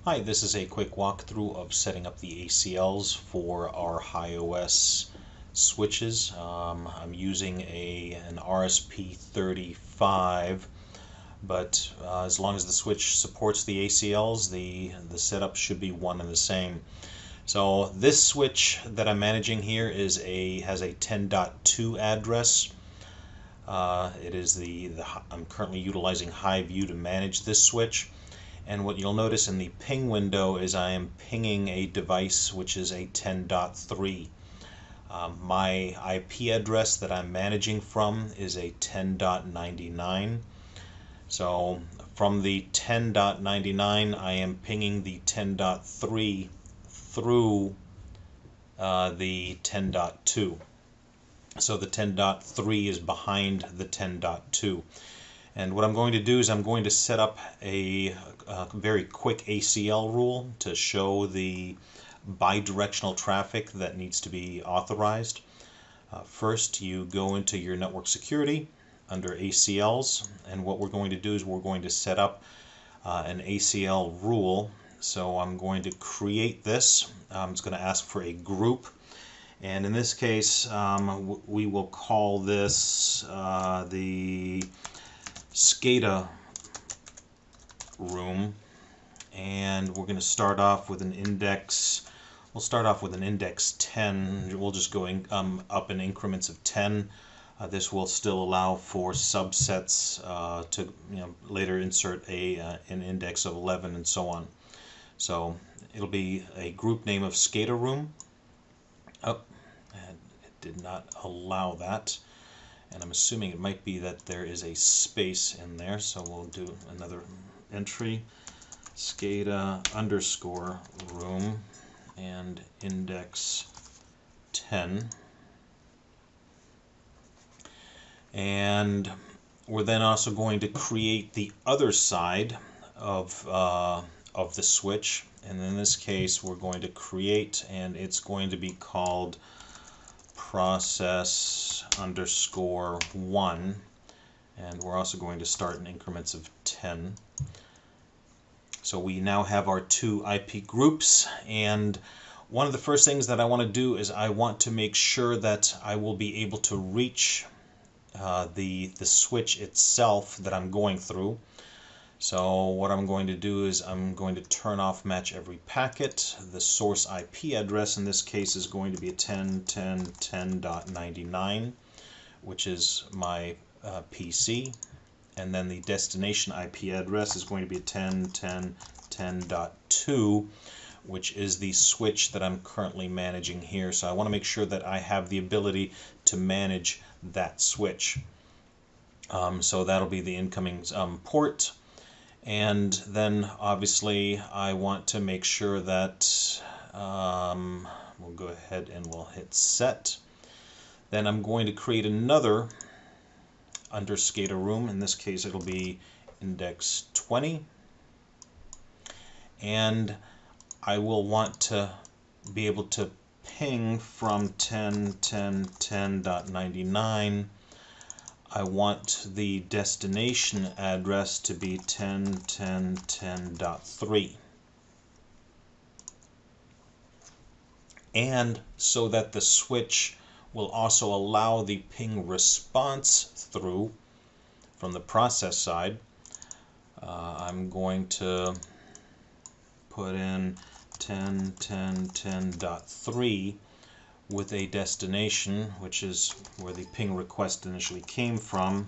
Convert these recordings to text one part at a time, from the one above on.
Hi, this is a quick walkthrough of setting up the ACLs for our HiOS switches. I'm using an RSP35, but as long as the switch supports the ACLs, the setup should be one and the same. So this switch that I'm managing here has a 10.2 address. I'm currently utilizing HiView to manage this switch. And what you'll notice in the ping window is I am pinging a device which is a 10.3. My IP address that I'm managing from is a 10.99. So from the 10.99 I am pinging the 10.3 through the 10.2. So the 10.3 is behind the 10.2. And what I'm going to do is I'm going to set up a very quick ACL rule to show the bidirectional traffic that needs to be authorized. First, you go into your network security under ACLs, and what we're going to do is we're going to set up an ACL rule. So I'm going to create this. It's going to ask for a group. And in this case, we will call this the SCADA room, and we're going to start off with an index. We'll start off with an index 10. We'll just go up in increments of 10. This will still allow for subsets to later insert an index of 11 and so on. So it'll be a group name of SCADA room. Oh, and it did not allow that. And I'm assuming it might be that there is a space in there, so we'll do another entry, SCADA underscore room and index 10. And we're then also going to create the other side of the switch, and in this case we're going to create, and it's going to be called process underscore 1, and we're also going to start in increments of 10. So we now have our two IP groups, and one of the first things that I want to do is I want to make sure that I will be able to reach the switch itself that I'm going through. So what I'm going to do is I'm going to turn off match every packet. The source IP address in this case is going to be a 10.10.10.99, which is my PC. And then the destination IP address is going to be a 10.10.10.2, which is the switch that I'm currently managing here. So I want to make sure that I have the ability to manage that switch. So that'll be the incoming port. And then obviously I want to make sure that we'll go ahead and we'll hit set. Then I'm going to create another under SCADA room. In this case it'll be index 20, and I will want to be able to ping from 10.10.10.99. I want the destination address to be 10.10.10.3. And so that the switch will also allow the ping response through from the process side, I'm going to put in 10.10.10.3 with a destination, which is where the ping request initially came from,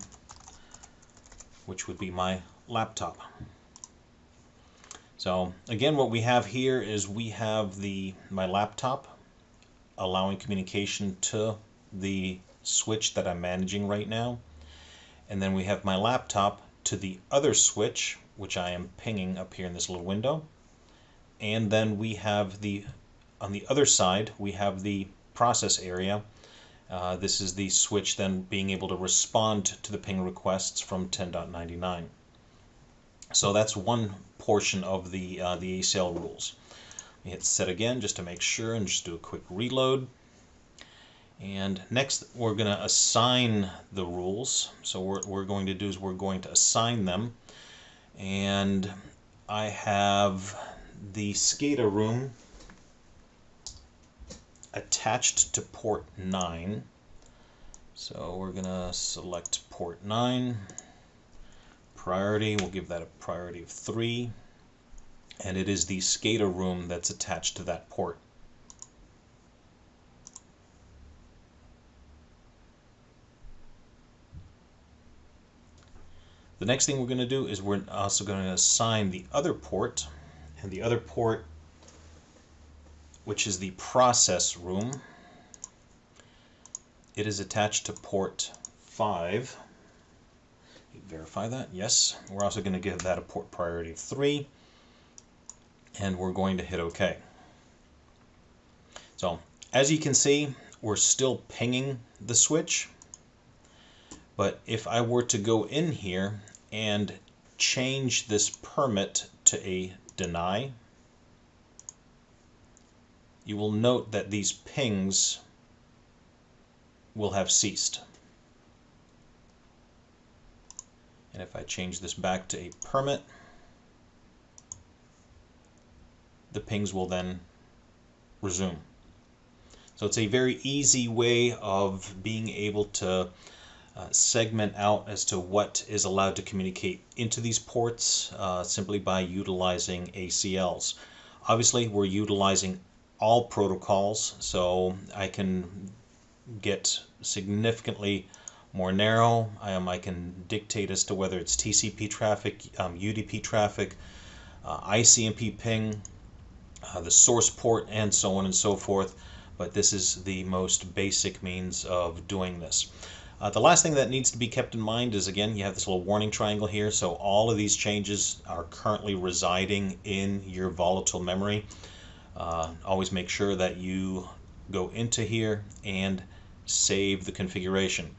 which would be my laptop. So again, what we have here is we have my laptop allowing communication to the switch that I'm managing right now, and then we have my laptop to the other switch, which I am pinging up here in this little window, and then we have on the other side we have the process area. This is the switch then being able to respond to the ping requests from 10.99. So that's one portion of the ACL rules. We hit set again just to make sure, and just do a quick reload. And next we're going to assign the rules. So what we're going to do is we're going to assign them, and I have the SCADA room attached to port 9. So we're going to select port 9. Priority, we'll give that a priority of 3. And it is the SCADA room that's attached to that port. The next thing we're going to do is we're also going to assign the other port, and the other port, which is the process room, it is attached to port 5. Verify that, yes. We're also going to give that a port priority of 3, and we're going to hit OK. So as you can see, we're still pinging the switch, but if I were to go in here and change this permit to a deny, you will note that these pings will have ceased. And if I change this back to a permit, the pings will then resume. So it's a very easy way of being able to segment out as to what is allowed to communicate into these ports simply by utilizing ACLs. Obviously, we're utilizing all protocols, so I can get significantly more narrow. I can dictate as to whether it's TCP traffic, UDP traffic, ICMP ping, the source port, and so on and so forth. But this is the most basic means of doing this. The last thing that needs to be kept in mind is, again, you have this little warning triangle here, so all of these changes are currently residing in your volatile memory. Always make sure that you go into here and save the configuration.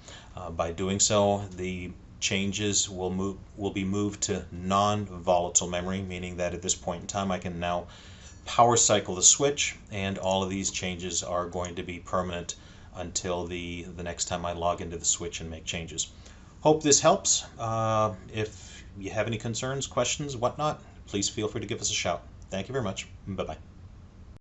By doing so, the changes will be moved to non-volatile memory, meaning that at this point in time I can now power cycle the switch, and all of these changes are going to be permanent until the next time I log into the switch and make changes. Hope this helps. If you have any concerns, questions, whatnot, please feel free to give us a shout. Thank you very much. Bye-bye.